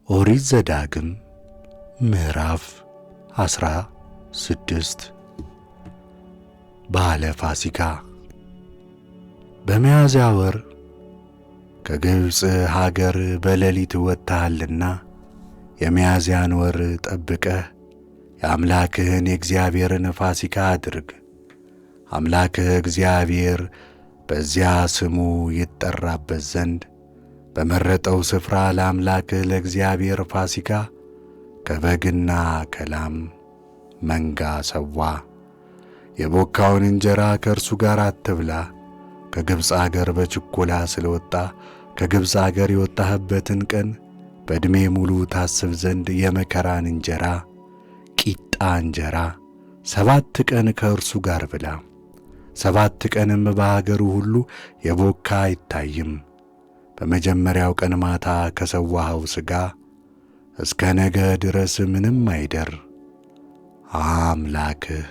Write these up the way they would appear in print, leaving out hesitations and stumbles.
ኦሪት ዘዳግም ምዕራፍ 16 በዓለ ፋሲካ። በሚያዝያ ወር ከግብፅ ሀገር በሌሊት ወጥተሃልና የሚያዝያን ወር ጠብቀህ የአምላክህን የእግዚአብሔርን ፋሲካ አድርግ። አምላክህ እግዚአብሔር በዚያ ስሙ ይጠራበት ዘንድ በመረጠው ስፍራ ለአምላክህ ለእግዚአብሔር ፋሲካ ከበግና ከላም መንጋ ሰዋ። የቦካውን እንጀራ ከእርሱ ጋር አትብላ። ከግብፅ አገር በችኮላ ስለወጣ ከግብፅ አገር የወጣህበትን ቀን በዕድሜ ሙሉ ታስብ ዘንድ የመከራን እንጀራ ቂጣ እንጀራ 7 ቀን ከእርሱ ጋር ብላ። 7 ቀንም በአገሩ ሁሉ የቦካ አይታይም። በመጀመሪያው ቀን ማታ ከሰዋኸው ሥጋ እስከ ነገ ድረስ ምንም አይደር። አምላክህ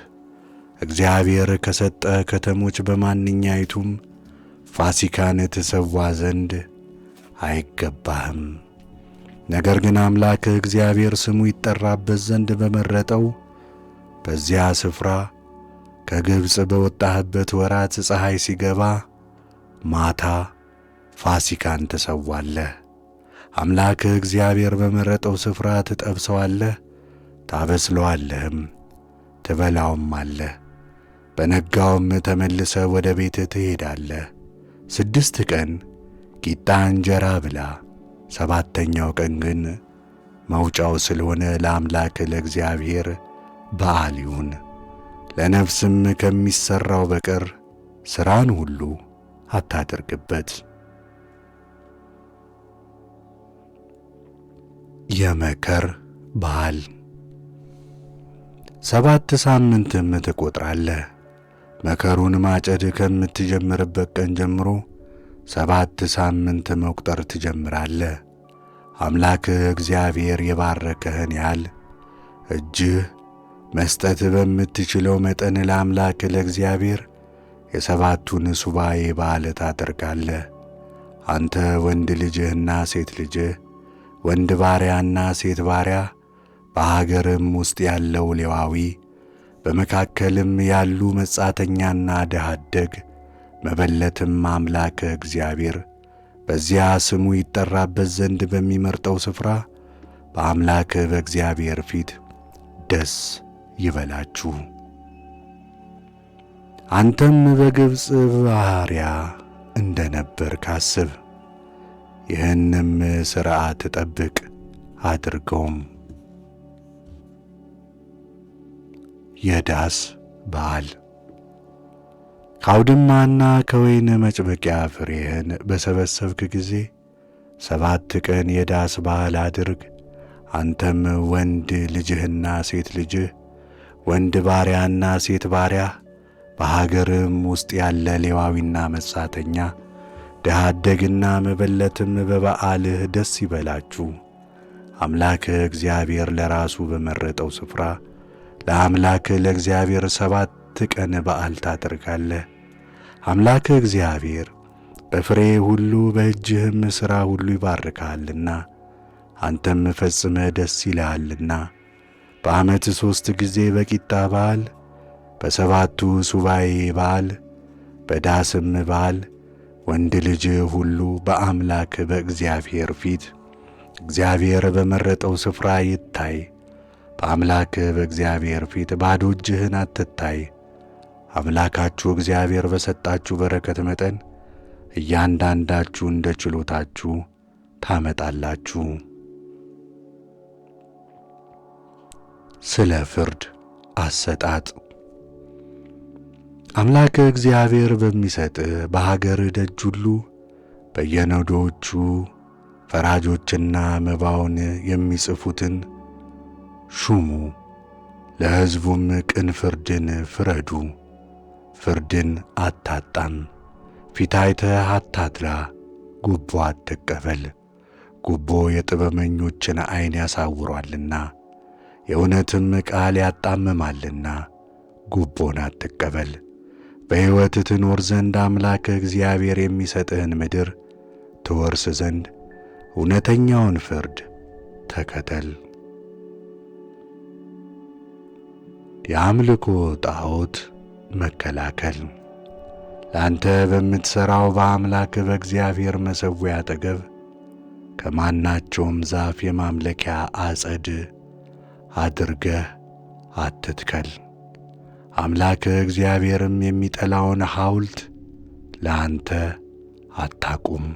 እግዚአብሔር ከሰጠ ከተሞች በማንኛይቱም ፋሲካን ትሰዋ ዘንድ አይገባህም። ነገር ግን አምላክህ እግዚአብሔር ስሙ ይጠራበት ዘንድ በመረጠው በዚያ ስፍራ ከግብፅ በወጣህበት ወራት ፀሐይ ሲገባ ማታ ፋሲካን ትሰዋለህ። አምላክህ እግዚአብሔር በመረጠው ስፍራ ትጠብሰዋለህ፣ ታበስለዋለህም፣ ትበላውም አለህ። በነጋውም ተመልሰ ወደ ቤትህ ትሄዳለህ። 6 ቀን ቂጣ እንጀራ ብላ። 7ተኛው ቀን ግን መውጫው ስለሆነ ለአምላክህ ለእግዚአብሔር በዓል ይሁን። ለነፍስም ከሚሠራው በቀር ሥራን ሁሉ አታደርግበት። የመከር በዓል 7 ሳምንትም ትቈጥራለህ። መከሩን ማጨድ ከምትጀምርበት ቀን ጀምሮ 7 ሳምንት መቁጠር ትጀምራለህ። አምላክህ እግዚአብሔር የባረከህን ያህል እጅህ መስጠት በምትችለው መጠን ለአምላክህ ለእግዚአብሔር የ7ቱን ሱባዔ በዓል ታደርጋለህ። አንተ ወንድ ልጅህና ሴት ልጅህ፣ ወንድ ባሪያና ሴት ባሪያ፣ በሀገርም ውስጥ ያለው ሌዋዊ፣ በመካከልም ያሉ መጻተኛና ድሀ አደግ፣ መበለትም አምላክህ እግዚአብሔር በዚያ ስሙ ይጠራበት ዘንድ በሚመርጠው ስፍራ በአምላክህ በእግዚአብሔር ፊት ደስ ይበላችሁ። አንተም በግብፅ ባሪያ እንደ ነበርክ አስብ። ይህንም ሥርዓት ጠብቅ አድርገውም። የዳስ በዓል ከአውድማና ከወይን መጭመቂያ ፍሬህን በሰበሰብክ ጊዜ 7 ቀን የዳስ በዓል አድርግ። አንተም ወንድ ልጅህና ሴት ልጅህ፣ ወንድ ባሪያና ሴት ባሪያ፣ በሀገርም ውስጥ ያለ ሌዋዊና መጻተኛ፣ ድሀ አደግና መበለትም በበዓልህ ደስ ይበላችሁ። አምላክህ እግዚአብሔር ለራሱ በመረጠው ስፍራ ለአምላክህ ለእግዚአብሔር 7 ቀን በዓል ታደርጋለህ። አምላክህ እግዚአብሔር በፍሬ ሁሉ በእጅህም ሥራ ሁሉ ይባርክሃልና አንተም ፈጽመህ ደስ ይልሃልና። በዓመት 3 ጊዜ በቂጣ በዓል፣ በ7ቱ ሱባዔ በዓል፣ በዳስም በዓል ወንድ ልጅ ሁሉ በአምላክ በእግዚአብሔር ፊት እግዚአብሔር በመረጠው ስፍራ ይታይ። በአምላክህ በእግዚአብሔር ፊት ባዶ እጅህን አትታይ። አምላካችሁ እግዚአብሔር በሰጣችሁ በረከት መጠን እያንዳንዳችሁ እንደ ችሎታችሁ ታመጣላችሁ። ስለ ፍርድ አሰጣጥ አምላክህ እግዚአብሔር በሚሰጥህ በሀገርህ ደጅ ሁሉ በየነዶዎቹ ፈራጆችና መባውን የሚጽፉትን ሹሙ። ለሕዝቡም ቅን ፍርድን ፍረዱ። ፍርድን አታጣም። ፊት አይተህ አታድላ። ጉቦ አትቀበል። ጉቦ የጥበበኞችን ዐይን ያሳውሯልና የእውነትም ቃል ያጣምማልና። ጉቦን አትቀበል። በሕይወት ትኖር ዘንድ አምላክህ እግዚአብሔር የሚሰጥህን ምድር ትወርስ ዘንድ እውነተኛውን ፍርድ ተከተል። የአምልኮ ጣዖት መከላከል። ለአንተ በምትሠራው በአምላክ በእግዚአብሔር መሠዊያ አጠገብ ከማናቸውም ዛፍ የማምለኪያ አጸድ አድርገህ አትትከል። አምላክህ እግዚአብሔርም የሚጠላውን ሐውልት ለአንተ አታቁም።